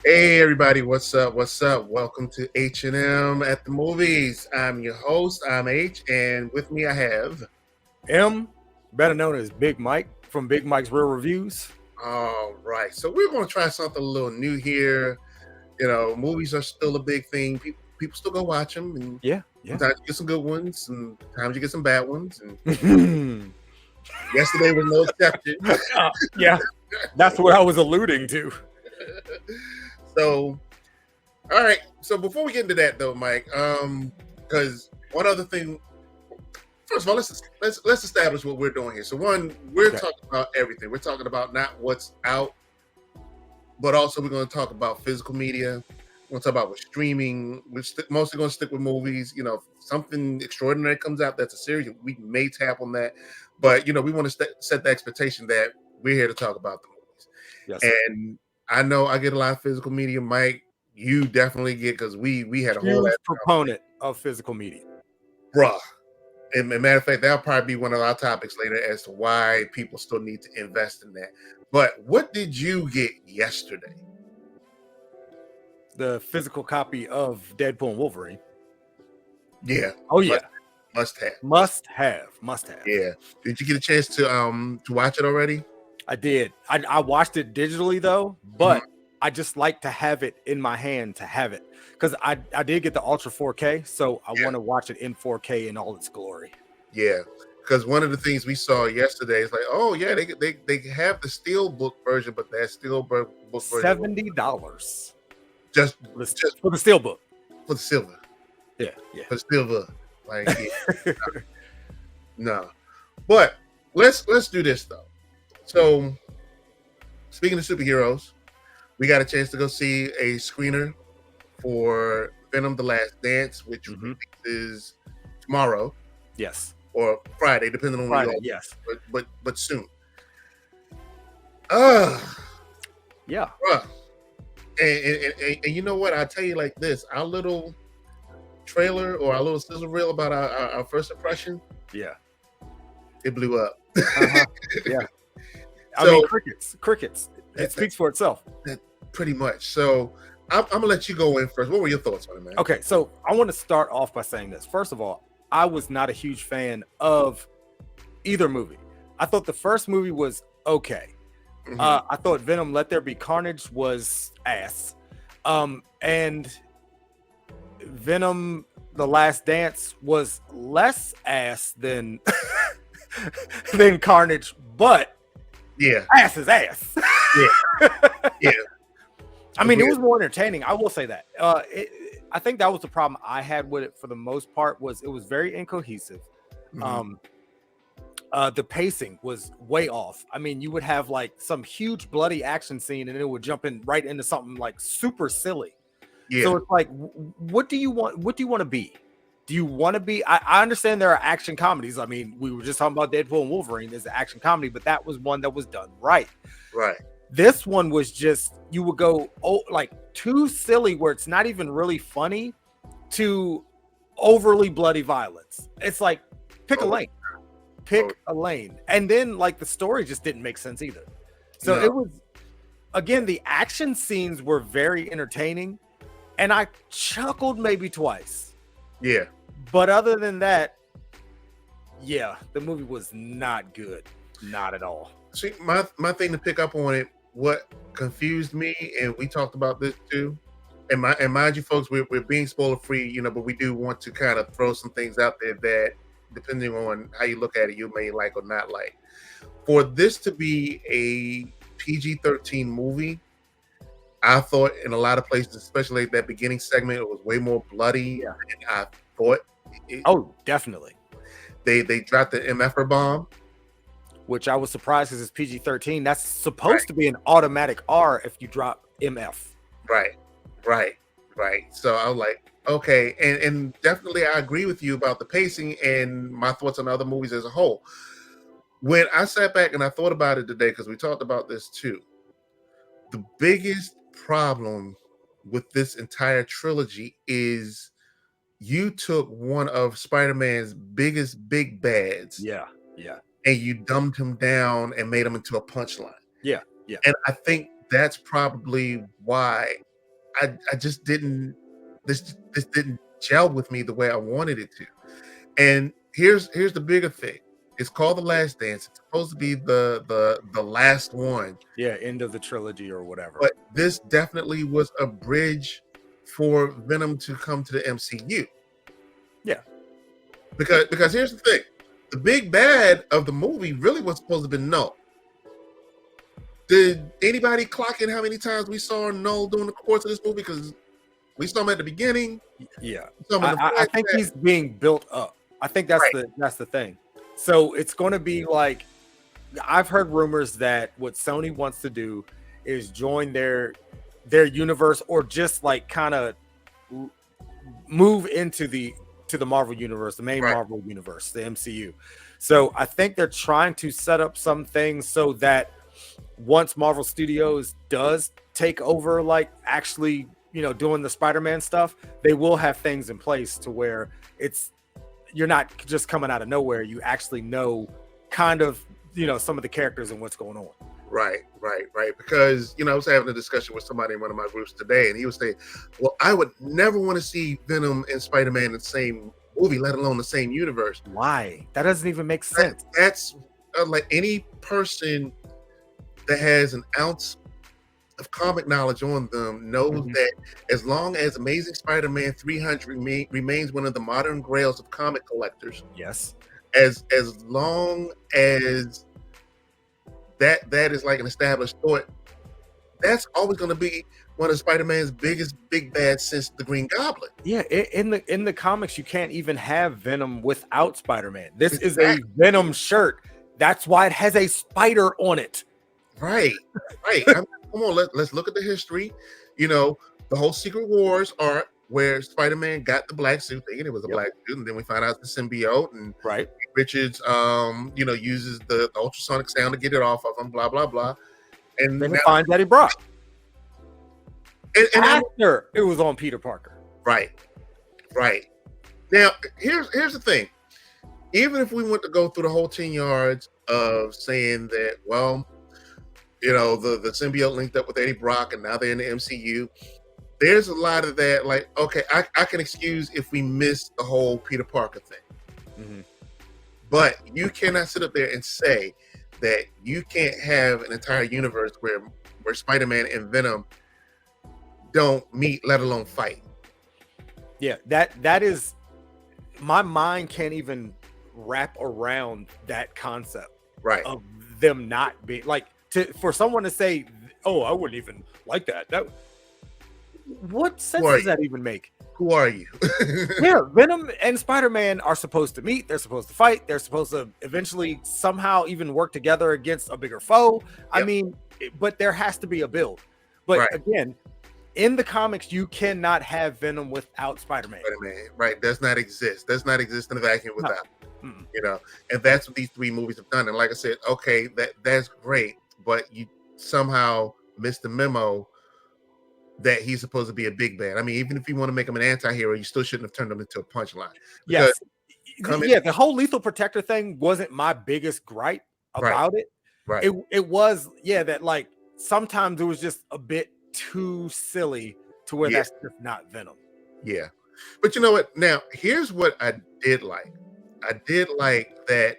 Hey everybody, what's up? What's up? Welcome to H&M at the Movies. I'm your host, I'm H, and with me I have. M, better known as Big Mike from Big Mike's Real Reviews. All right, so we're going to try something a little new here. You know, movies are still a big thing. People still go watch them, and Yeah. sometimes you get some good ones, and sometimes you get some bad ones. And yesterday was no exception. Yeah, that's what I was alluding to. So, all right. So before we get into that, though, Mike, because one other thing. First of all, let's establish what we're doing here. So one, we're talking about everything. We're talking about not what's out, but also we're going to talk about physical media. We're going to talk about with streaming. We're mostly going to stick with movies. You know, if something extraordinary comes out that's a series, we may tap on that. But you know, we want to set the expectation that we're here to talk about the movies. Yes, sir. And I know I get a lot of physical media, Mike. You definitely get because we had a whole Huge proponent of physical media. bruh. And matter of fact, that'll probably be one of our topics later as to why people still need to invest in that. But what did you get yesterday? The physical copy of Deadpool and Wolverine. Yeah. Oh yeah. Must have. Must have. Yeah. Did you get a chance to watch it already? I did. I watched it digitally though, but I just like to have it in my hand to have it. Because I did get the Ultra 4K, so I want to watch it in 4K in all its glory. Yeah, because one of the things we saw yesterday is like, oh yeah, they have the Steelbook version, but that Steelbook version $70 just for the Steelbook, for the silver. Yeah, for the silver. Like, yeah, no. But let's do this though. So, speaking of superheroes, we got a chance to go see a screener for Venom: The Last Dance, which is tomorrow. Yes. Or Friday, depending on when you go. Yes. But soon. Yeah. And you know what? I'll tell you like this. Our little trailer or our little sizzle reel about our first impression. Yeah. It blew up. Yeah. I mean, crickets. It speaks for itself. Pretty much. So I'm gonna let you go in first. What were your thoughts on it, man? Okay, so I want to start off by saying this. First of all, I was not a huge fan of either movie. I thought the first movie was okay. I thought Venom: Let There Be Carnage was ass. And Venom: The Last Dance was less ass than than Carnage, but yeah, ass is ass. Yeah. I mean, it was more entertaining. I will say that. I think that was the problem I had with it for the most part. Was it was very incohesive. The pacing was way off. I mean, you would have like some huge bloody action scene, and it would jump in right into something like super silly. Yeah. So it's like, what do you want? What do you want to be? Do you want to be? I understand there are action comedies. I mean, we were just talking about Deadpool and Wolverine. There's an action comedy, but that was one that was done right. Right. This one was just, you would go like too silly where it's not even really funny to overly bloody violence. It's like pick a lane. And then like the story just didn't make sense either. So it was, again, the action scenes were very entertaining and I chuckled maybe twice. Yeah. But other than that, yeah, the movie was not good. Not at all. See, my thing to pick up on it, what confused me, and we talked about this too, and mind you, folks, we're being spoiler free, you know, but we do want to kind of throw some things out there that, depending on how you look at it, you may like or not like. For this to be a PG-13 movie, I thought in a lot of places, especially that beginning segment, it was way more bloody than I thought. Definitely. They dropped the MF bomb, which I was surprised because it's PG-13. That's supposed to be an automatic R if you drop MF. Right. So I was like, okay. And definitely I agree with you about the pacing and my thoughts on other movies as a whole. When I sat back and I thought about it today, because we talked about this too, the biggest problem with this entire trilogy is you took one of Spider-Man's biggest big bads. Yeah. And you dumbed him down and made him into a punchline. Yeah. And I think that's probably why I just didn't. This didn't gel with me the way I wanted it to. And here's the bigger thing. It's called The Last Dance. It's supposed to be the last one, Yeah, end of the trilogy or whatever. but this definitely was a bridge for Venom to come to the MCU. Yeah. Because here's the thing. The big bad of the movie really was supposed to be Null. Did anybody clock in how many times we saw Null during the course of this movie? Because we saw him at the beginning. Yeah. We saw him in the I think flashback. he's being built up. I think that's the thing. So it's going to be like, I've heard rumors that what Sony wants to do is join their universe, or just like kind of move into the Marvel universe, the main Marvel universe, the MCU. So I think they're trying to set up some things so that once Marvel Studios does take over, like actually, you know, doing the Spider-Man stuff, they will have things in place to where you're not just coming out of nowhere. You actually know kind of, you know, some of the characters and what's going on. Right. Because, you know, I was having a discussion with somebody in one of my groups today, and he was saying, well, I would never want to see Venom and Spider-Man in the same movie, let alone the same universe. Why? That doesn't even make sense. That's like any person that has an ounce of comic knowledge on them knows that as long as Amazing Spider-Man 300 remains one of the modern grails of comic collectors, yes, as long as that is like an established thought, that's always going to be one of Spider-Man's biggest big bads since the Green Goblin. Yeah, in the comics, you can't even have Venom without Spider-Man. This is a Venom shirt. That's why it has a spider on it. Right. I mean, come on, let's look at the history. You know, the whole Secret Wars arc where Spider-Man got the black suit, thinking it was a black suit, and then we find out the symbiote, and Richards, you know, uses the ultrasonic sound to get it off of him, blah blah blah, and then we find Eddie Brock. And after it was on Peter Parker. Right. Now, here's the thing. Even if we went to go through the whole 10 yards of saying that, well, you know, the symbiote linked up with Eddie Brock and now they're in the MCU, there's a lot of that, like, okay, I can excuse if we miss the whole Peter Parker thing. But you cannot sit up there and say that you can't have an entire universe where Spider-Man and Venom don't meet, let alone fight. Yeah, that is, my mind can't even wrap around that concept of them not being like, for someone to say, oh, I wouldn't even like that. What sense does that even make? Who are you? Yeah, Venom and Spider-Man are supposed to meet. They're supposed to fight. They're supposed to eventually somehow even work together against a bigger foe. I mean, but there has to be a build. But again, in the comics, you cannot have Venom without Spider-Man. Does not exist. Does not exist in a vacuum without. You know, and that's what these three movies have done. And like I said, okay, that's great, but you somehow missed the memo that he's supposed to be a big bad. I mean, even if you want to make him an anti-hero, you still shouldn't have turned him into a punchline. Yes. Yeah, the whole Lethal Protector thing wasn't my biggest gripe about it. It was, that like sometimes it was just a bit too silly to where that's just not Venom. Yeah. But you know what? Now, here's what I did like. I did like that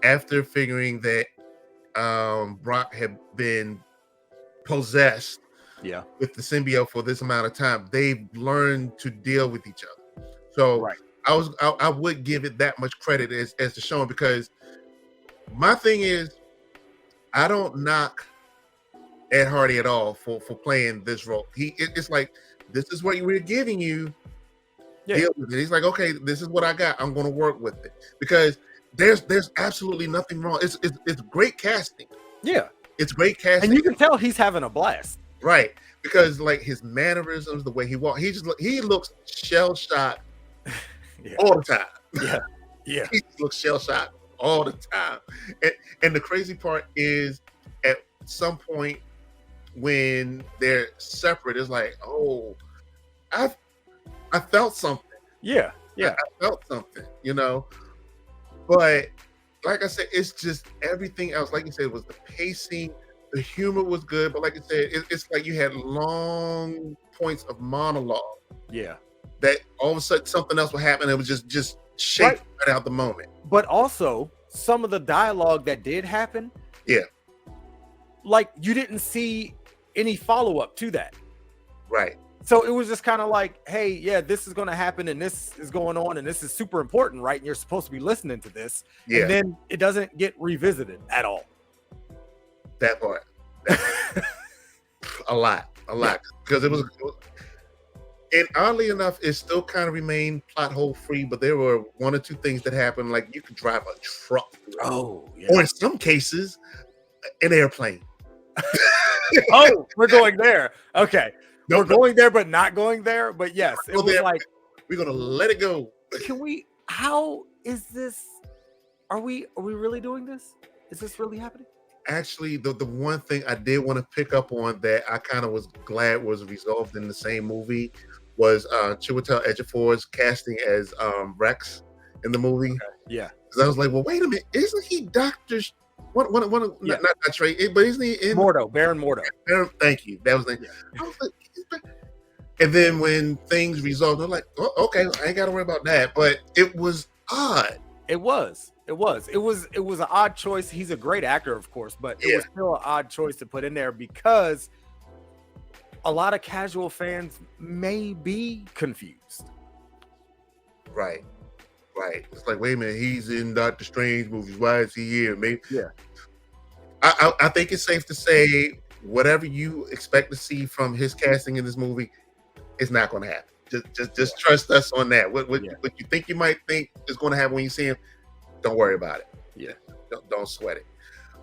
after figuring that Brock had been possessed with the symbiote for this amount of time, they've learned to deal with each other. So I would give it that much credit as to showing, because my thing is, I don't knock Ed Hardy at all for playing this role. It's like, this is what we're giving you. Deal with it. He's like, okay, this is what I got. I'm going to work with it, because there's absolutely nothing wrong. It's great casting. Yeah, it's great casting, and you can tell he's having a blast. Right, because like his mannerisms, the way he walks, he looks shell shocked all the time. Yeah, he looks shell shocked all the time. And the crazy part is, at some point when they're separate, it's like, oh, I felt something. I felt something, you know. But like I said, it's just everything else. Like you said, was the pacing The humor was good, but like I said, it's like you had long points of monologue Yeah. that all of a sudden something else would happen. It was just shake Right. right out the moment. But also, some of the dialogue that did happen, Yeah, like you didn't see any follow up to that. right. So it was just kind of like, hey, yeah, this is going to happen and this is going on and this is super important, right? And you're supposed to be listening to this. Yeah, And then it doesn't get revisited at all. that part. A lot, because it was. And oddly enough, it still kind of remained plot hole free, but there were one or two things that happened, like you could drive a truck through it, Oh, yeah. or in some cases, an airplane. Oh, we're going there. Okay. No, We're going there, but not going there. But yes, it Go was there. like, We're gonna let it go. how is this? Are we really doing this? Is this really happening? Actually, the one thing I did want to pick up on that I kind of was glad was resolved in the same movie was Chiwetel Ejiofor's casting as Rex in the movie. Okay. Yeah. Because I was like, well, wait a minute, isn't he Doctor? Yeah. Not Trey, but isn't he in Mordo, Baron Mordo. Thank you. That was the. Yeah. I was like, and then when things resolved, I'm like, oh, okay, I ain't got to worry about that. But it was odd. It was an odd choice. He's a great actor, of course, but it was still an odd choice to put in there because a lot of casual fans may be confused. Right. It's like, wait a minute, he's in Doctor Strange movies. Why is he here? Maybe. Yeah. I think it's safe to say whatever you expect to see from his casting in this movie is not going to happen. Just trust us on that. What you think you might think is going to happen when you see him, don't worry about it. Yeah. Don't sweat it.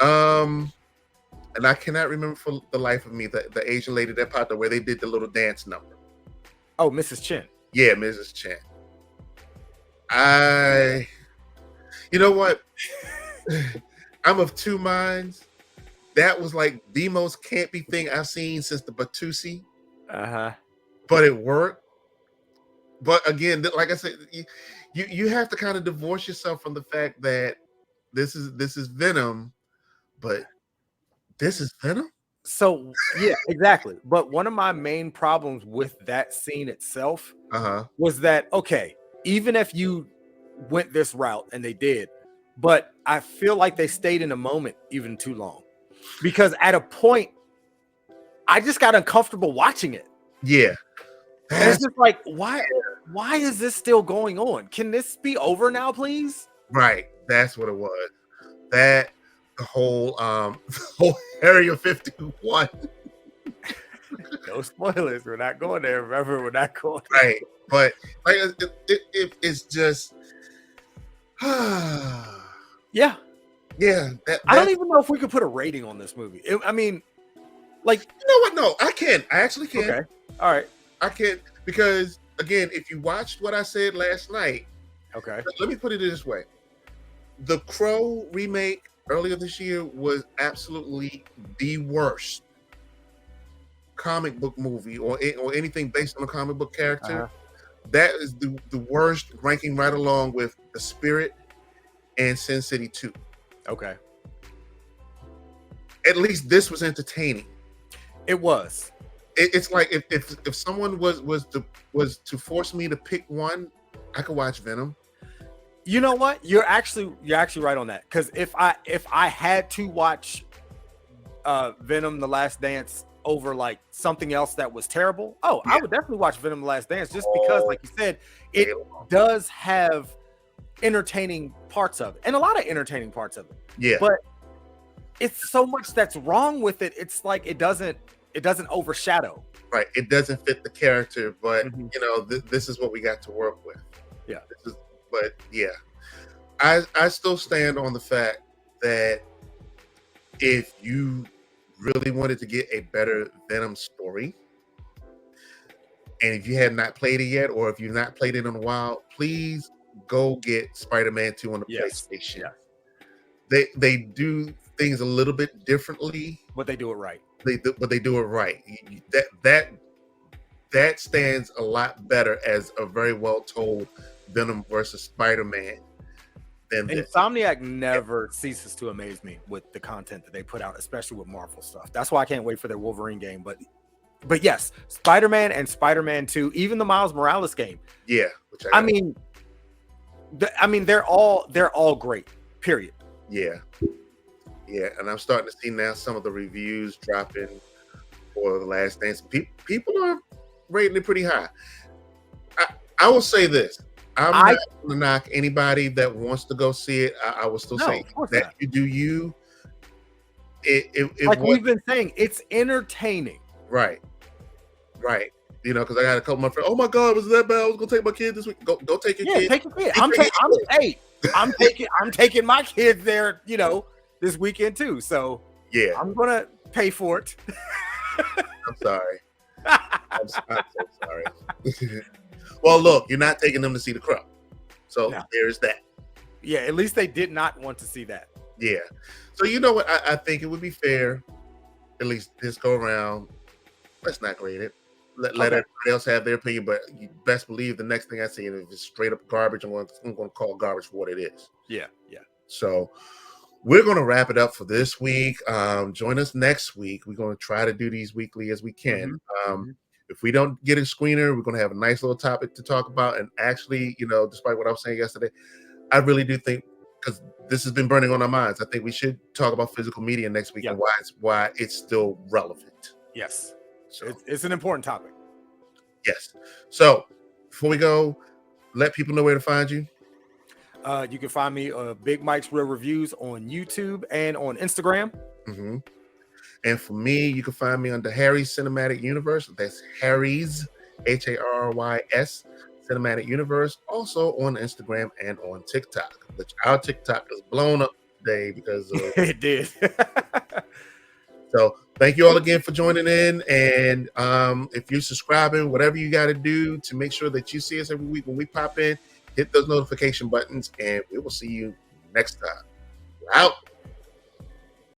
And I cannot remember for the life of me the Asian lady that popped up where they did the little dance number. Oh, Mrs. Chen. Yeah, Mrs. Chen. You know what? I'm of two minds. That was like the most campy thing I've seen since the Batusi. But it worked. But again, like I said, you have to kind of divorce yourself from the fact that this is Venom, but this is Venom. So yeah, exactly. But one of my main problems with that scene itself was that, okay, even if you went this route, and they did, but I feel like they stayed in a moment even too long, because at a point I just got uncomfortable watching it. Yeah. And it's just like, why is this still going on? Can this be over now, please? Right. That's what it was. That the whole Area 51. No spoilers. We're not going there. Remember, we're not going there. Right. But like it's just yeah. I don't even know if we could put a rating on this movie. I mean, like, you know what? No, I can. I actually can. Okay. All right. I can, because again, if you watched what I said last night, okay, let me put it this way: the Crow remake earlier this year was absolutely the worst comic book movie or anything based on a comic book character. That is the worst, ranking right along with The Spirit and Sin City 2. Okay. At least this was entertaining. It was. It's like if someone was to force me to pick one, I could watch Venom. You know what? You're actually right on that. Because if I had to watch Venom: The Last Dance over like something else that was terrible, I would definitely watch Venom: The Last Dance, just because, like you said, it does have entertaining parts of it, and a lot of entertaining parts of it. Yeah. But it's so much that's wrong with it. It's like it doesn't overshadow. Right. It doesn't fit the character, but you know, this is what we got to work with. Yeah. But yeah, I still stand on the fact that if you really wanted to get a better Venom story, and if you have not played it yet, or if you've not played it in a while, please go get Spider-Man 2 on the PlayStation. Yes. They do things a little bit differently, but they do it right. But they do it right. That stands a lot better as a very well told Venom versus Spider-Man than this. Insomniac never ceases to amaze me with the content that they put out, especially with Marvel stuff. That's why I can't wait for their Wolverine game. But yes, Spider-Man and Spider-Man 2, even the Miles Morales game. Yeah, which I mean, they're all great. Period. Yeah, and I'm starting to see now some of the reviews dropping for The Last Dance. People are rating it pretty high. I will say this: I'm not going to knock anybody that wants to go see it. I will still say that not. You do you. Like we've been saying, it's entertaining. Right. You know, because I got a couple of my friends. Oh my God, was it that bad? I was gonna take my kid this week. Go take your kid. Take your kid. I'm taking my kids there. You know, this weekend too. So yeah, I'm gonna pay for it. I'm sorry. I'm so sorry. Well, look, you're not taking them to see The Crow, so there's that. Yeah, at least they did not want to see that. Yeah. So you know what? I think it would be fair, at least this go around. Let's not grade it. Let everybody else have their opinion, but you best believe the next thing I see, if it's straight up garbage, I'm going to call garbage for what it is. Yeah. So we're going to wrap it up for this week. Join us next week. We're going to try to do these weekly as we can. If we don't get a screener, we're going to have a nice little topic to talk about. And actually, you know, despite what I was saying yesterday, I really do think, because this has been burning on our minds, I think we should talk about physical media next week and why it's still relevant. Yes. So it's an important topic. Yes. So before we go, let people know where to find you. You can find me Big Mike's Real Reviews on YouTube and on Instagram. And for me, you can find me under Harry's Cinematic Universe. That's Harry's HARRYS Cinematic Universe. Also on Instagram and on TikTok. Which our TikTok is blown up today because of it did. So thank you all again for joining in. And if you're subscribing, whatever you got to do to make sure that you see us every week when we pop in, hit those notification buttons, and we will see you next time. We're out.